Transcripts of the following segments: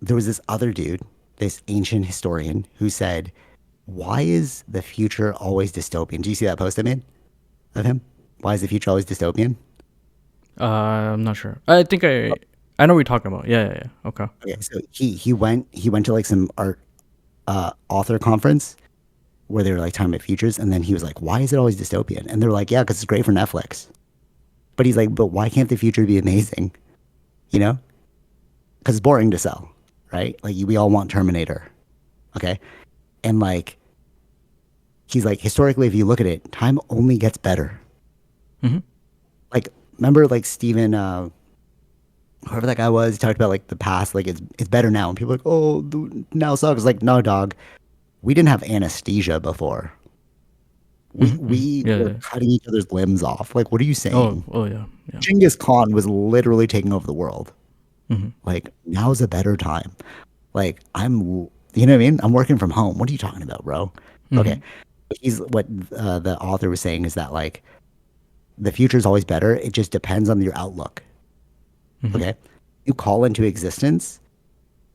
there was this other dude, this ancient historian, who said, "Why is the future always dystopian?" Do you see that post I made of him? Why is the future always dystopian? I'm not sure. I know what you're talking about. Yeah, yeah, yeah. Okay. Okay, so he went to like some art author conference where they were like talking about futures, and then he was like, "Why is it always dystopian?" And they're like, "Yeah, because it's great for Netflix." But he's like, "But why can't the future be amazing?" You know, because it's boring to sell, right? Like we all want Terminator, okay? And like he's like, historically, if you look at it, time only gets better. Mm-hmm. Like remember, like Steven, whoever that guy was, he talked about like the past, like it's better now, and people are like, "Oh, now sucks." Like, no, dog, we didn't have anesthesia before. We Mm-hmm. Mm-hmm. we Yeah, were yeah. cutting each other's limbs off. Like, what are you Oh, saying? oh yeah, yeah. Genghis Khan was literally taking over the world. Mm-hmm. Like, now's a better time. Like, you know what I mean? I'm working from home. What are you talking about, bro? Okay. Mm-hmm. He's what the author was saying is that like the future is always better. It just depends on your outlook. Mm-hmm. Okay. You call into existence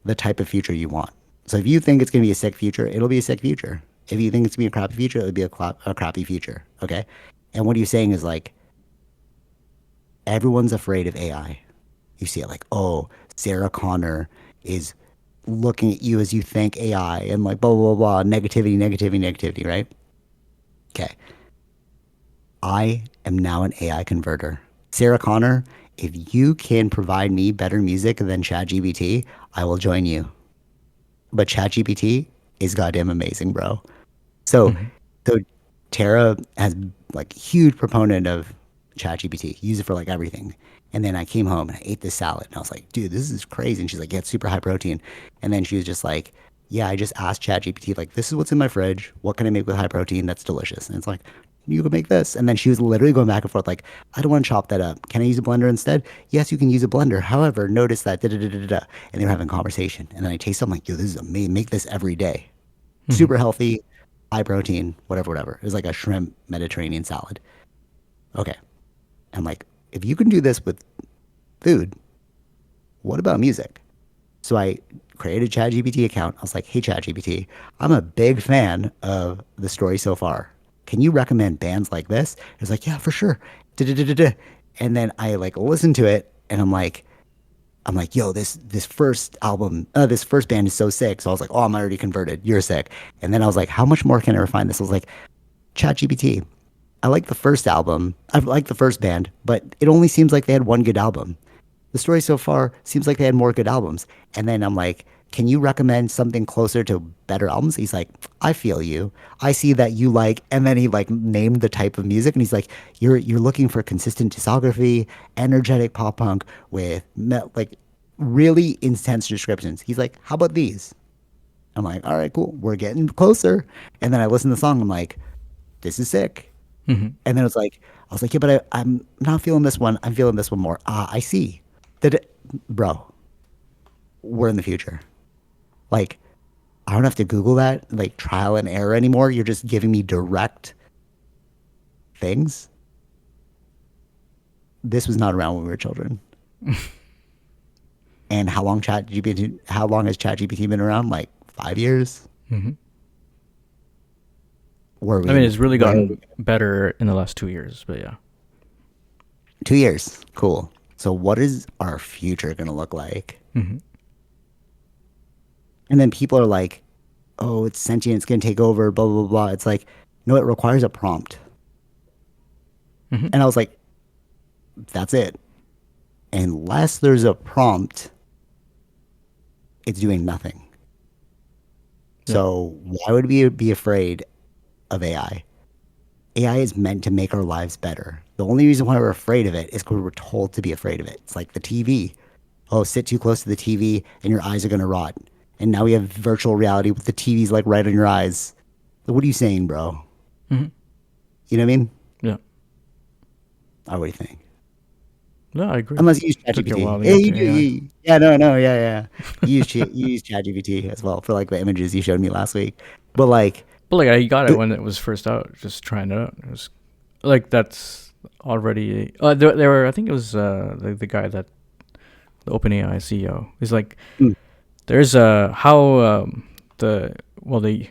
the type of future you want. So if you think it's going to be a sick future, it'll be a sick future. If you think it's going to be a crappy future, it'll be a crappy future. Okay. And what he's saying is like, everyone's afraid of AI. You see it like, oh, Sarah Connor is looking at you as you think AI and like blah, blah, blah, negativity, negativity, negativity, right? Okay. I am now an AI converter. Sarah Connor, if you can provide me better music than ChatGPT, I will join you. But ChatGPT is goddamn amazing, bro. So, Mm-hmm. so Tara has like huge proponent of ChatGPT. Use it for like everything. And then I came home and I ate this salad and I was like, dude, this is crazy. And she's like, yeah, it's super high protein. And then she was just like, yeah, I just asked ChatGPT like, this is what's in my fridge. What can I make with high protein that's delicious? And it's like, you can make this. And then she was literally going back and forth like, I don't want to chop that up. Can I use a blender instead? Yes, you can use a blender. However, notice that da da da da da. And they were having a conversation. And then I taste it. I'm like, yo, this is amazing. Make this every day. Mm-hmm. Super healthy, high protein, whatever, whatever. It was like a shrimp Mediterranean salad. Okay. I'm like, if you can do this with food, what about music? So I created a ChatGPT account. I was like, hey, ChatGPT, I'm a big fan of the story so far. Can you recommend bands like this? It was like, yeah, for sure. Da-da-da-da-da. And then I like listened to it and I'm like, yo, this first album, this first band is so sick. So I was like, oh, I'm already converted. You're sick. And then I was like, how much more can I refine this? I was like, ChatGPT, I like the first album. I like the first band, but it only seems like they had one good album. The story so far seems like they had more good albums. And then I'm like, can you recommend something closer to better albums? He's like, I feel you. I see that you like, and then he like named the type of music, and he's like, you're looking for consistent discography, energetic pop punk with like really intense descriptions. He's like, how about these? I'm like, all right, cool. We're getting closer. And then I listen to the song. I'm like, this is sick. Mm-hmm. And then it's like, I was like, yeah, but I'm not feeling this one. I'm feeling this one more. Ah, I see. That, bro, we're in the future. Like, I don't have to Google that, like trial and error anymore. You're just giving me direct things. This was not around when we were children. And how long has ChatGPT been around? Like 5 years? Mm-hmm. Were I we mean, in, it's really where are we? gotten better in the last 2 years, but yeah. 2 years. Cool. So what is our future going to look like? Mm-hmm. And then people are like, oh, it's sentient. It's going to take over, blah, blah, blah. It's like, no, it requires a prompt. Mm-hmm. And I was like, that's it. Unless there's a prompt, it's doing nothing. Yeah. So why would we be afraid of AI? AI is meant to make our lives better. The only reason why we're afraid of it is because we're told to be afraid of it. It's like the TV. Oh, sit too close to the TV and your eyes are going to rot. And now we have virtual reality with the TVs like right on your eyes. Like, what are you saying, bro? Mm-hmm. You know what I mean? Yeah. Oh, what do you think? Yeah, I agree. Unless you use Took you a while ChatGPT. to Yeah, get you to do. AI. Yeah, no, no, yeah, yeah. You use ChatGPT as well for like the images you showed me last week. But like, But like, I got it the, when it was first out, just trying it out. It was like that's already. There were. I think it was the guy that the OpenAI CEO. He's like, mm, There's a how the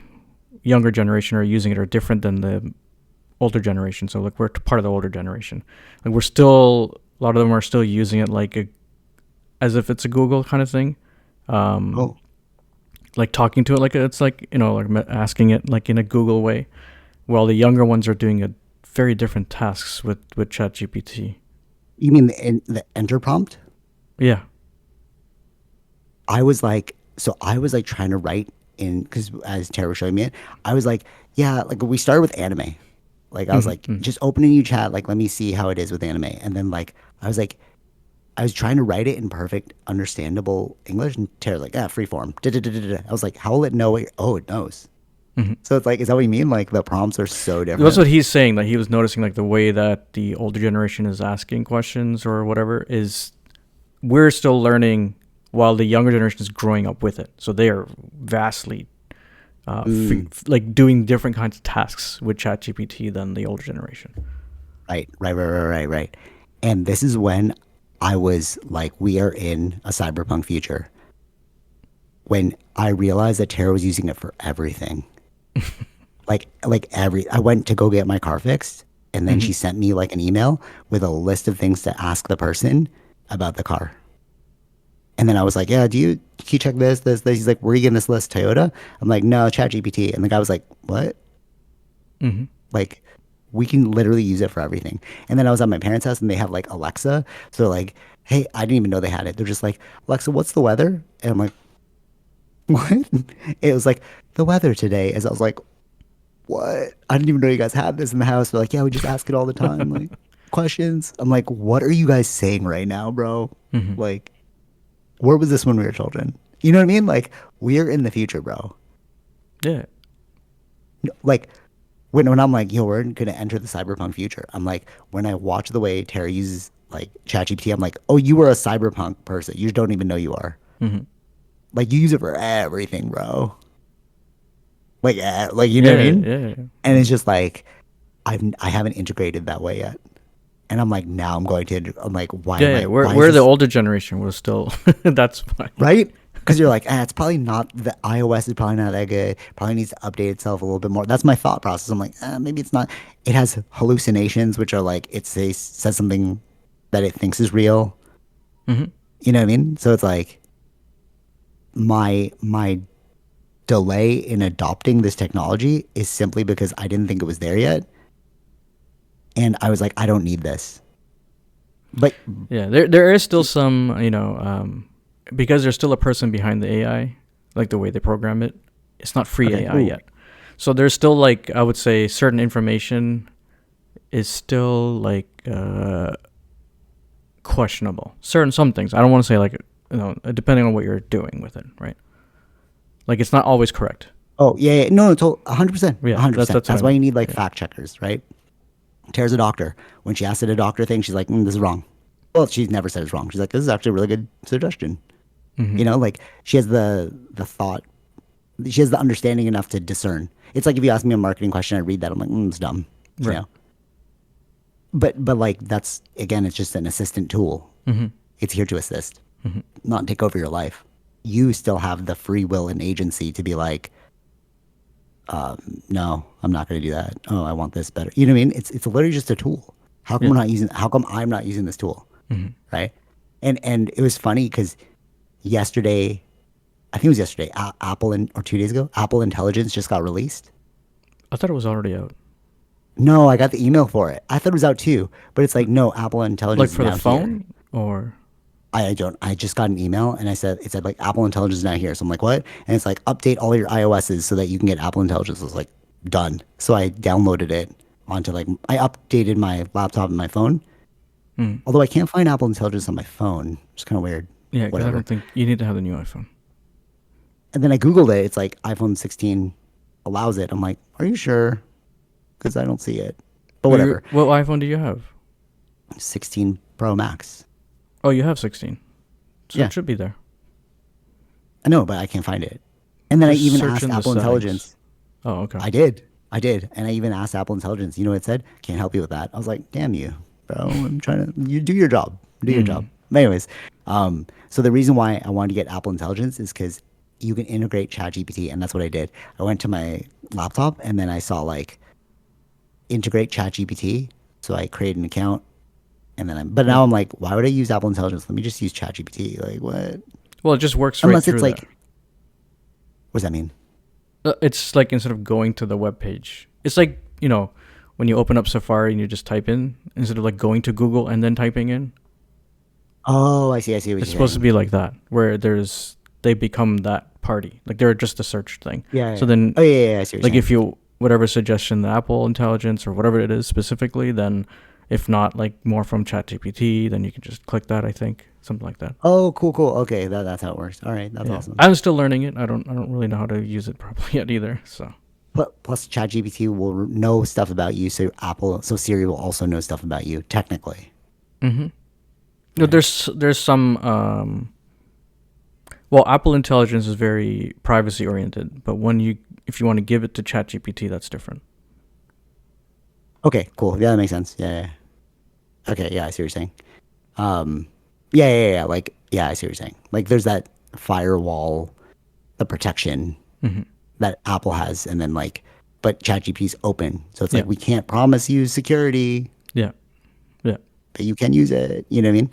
younger generation are using it are different than the older generation. So like we're part of the older generation. Like we're still a lot of them are still using it like as if it's a Google kind of thing. Um, Oh, like talking to it like it's like like asking it like in a Google way. While the younger ones are doing a very different tasks with ChatGPT. you mean the enter prompt? Yeah. I was like trying to write in, because as Tara was showing me it, I was like, yeah, like we started with anime. Like I was Hmm. like, just open a new chat, like let me see how it is with anime. And then like I was trying to write it in perfect, understandable English, and Tara's like, ah, free form. Da, da, da, da, da. I was like, how will it know it? Oh, it knows. Hmm. So it's like, is that what you mean? Like the prompts are so That's different. what he's saying. That he was noticing like the way that the older generation is asking questions or whatever is we're still learning while the younger generation is growing up with it. So they are vastly Mm, like doing different kinds of tasks with ChatGPT than the older generation. right. And this is when I was like, we are in a cyberpunk future. When I realized that Tara was using it for everything. I went to go get my car fixed, and then Hmm. she sent me like an email with a list of things to ask the person about the car. And then I was like, yeah, can you check this? He's like, where are you getting this list? Toyota? I'm like, no, ChatGPT. And the guy was like, what? Hmm. Like, we can literally use it for everything. And then I was at my parents' house and they have like Alexa. So like, hey, I didn't even know they had it. They're just like, Alexa, what's the weather? And I'm like, what? It was like, the weather today. As I was like, what? I didn't even know you guys had this in the house. They're like, yeah, we just ask it all the time. Like, questions. I'm like, what are you guys saying right now, bro? Hmm. Like, where was this when we were children? You know what I mean? Like, we're in the future, bro. Yeah. Like, when I'm like, yo, we're gonna enter the cyberpunk future. I'm like, when I watch the way Terry uses like ChatGPT, I'm like, oh, you are a cyberpunk person. You don't even know you are. Hmm. Like, you use it for everything, bro. Like, like you know what I Yeah. mean? Yeah. Yeah. And it's just like, I haven't integrated that way yet. And I'm like, now I'm going to. I'm like, why am Yeah. I? Yeah. Why is We're the this older generation. We're still that's fine. right? Because you're like, it's probably not, the iOS is probably not that good. Probably needs to update itself a little bit more. That's my thought process. I'm like, maybe it's not. It has hallucinations, which are like says something that it thinks is real. Hmm. You know what I mean? So it's like my delay in adopting this technology is simply because I didn't think it was there yet, and I was like, I don't need this. But Yeah. There is still some because there's still a person behind the AI, like the way they program it. It's not free okay, AI ooh, yet. So there's still like I would say certain information is still like questionable. Some things. I don't want to say like depending on what you're doing with it, right? Like it's not always correct. oh yeah, yeah. No, it's 100%, Yeah, hundred percent. that's what I That's why mean. you need like Yeah. fact checkers, right? Tara's a doctor. When she asked it a doctor thing, she's like, this is wrong. Well, she's never said it's wrong. She's like, this is actually a really good suggestion. Hmm. You know, like she has the thought, she has the understanding enough to discern. It's like if you ask me a marketing question, I read that, I'm like, it's dumb. You Right. know, but like that's again, it's just an assistant tool. Hmm. It's here to assist, Hmm. not take over your life. You still have the free will and agency to be like, no, I'm not going to do that. Oh, I want this better. You know what I mean? It's literally just a tool. How come Yeah. we're not using? How come I'm not using this tool? Hmm. Right? And it was funny because yesterday, I think it was yesterday, or 2 days ago, Apple Intelligence just got released. I thought it was already out. No, I got the email for it. I thought it was out too, but it's like no, Apple Like Intelligence is for the now here. phone or I don't. I just got an email and it said like Apple Intelligence is now here. So I'm like, what? And it's like update all your iOSs so that you can get Apple Intelligence. I was like, done. So I downloaded it onto like I updated my laptop and my phone. mm. Although I can't find Apple Intelligence on my phone. It's kind of weird. Yeah, because I Whatever. don't think you need to have the new iPhone. And then I Googled it. It's like iPhone 16 allows it. I'm like, are you sure? Because I don't see it. But whatever. What iPhone do you have? 16 Pro Max. Oh, you have 16, so Yeah, it should be there. I know, but I can't find it. And then I Just even search asked in the Apple settings. Intelligence. Oh, okay. I did. I did. And I even asked Apple Intelligence. You know what it said? Can't help you with that. I was like, damn you, bro. I'm trying to, you do your job. Do your Mm. job. But anyways, so the reason why I wanted to get Apple Intelligence is because you can integrate ChatGPT, and that's what I did. I went to my laptop and then I saw like integrate ChatGPT. So I created an account, and then but Yeah. now I'm like, why would I use Apple Intelligence? Let me just use ChatGPT. Like what? Well, it just works right Unless it's through like, there. what does that mean? It's like instead of going to the web page, it's like when you open up Safari and you just type in instead of like going to Google and then typing in. Oh, I see. I see what It's you're supposed to saying. be like that, where they become that party, like they're just a search thing. Yeah. So Yeah. then, Oh, yeah. I see what you're like saying. if you whatever suggestion the Apple Intelligence or whatever it is specifically, then if not like more from ChatGPT, then you can just click that. I think something like that. Oh, cool, cool. Okay, that's how it works. All right, that's Yeah, awesome. I'm still learning it. I don't really know how to use it properly yet either. So. Plus, ChatGPT will know stuff about you, so Siri will also know stuff about you, technically, Mm-hmm. No, right? there's some well, Apple Intelligence is very privacy oriented, but when you if you want to give it to ChatGPT, that's different. Okay, cool. Yeah, that makes sense. Yeah, yeah. Okay, yeah, I see what you're saying. Um, yeah. Like, yeah, I see what you're saying. Like, there's that firewall, the protection Mm-hmm. that Apple has, and then like, but ChatGPT's open, so it's Yeah, like we can't promise you security, yeah, yeah. but you can use it. You know what I mean?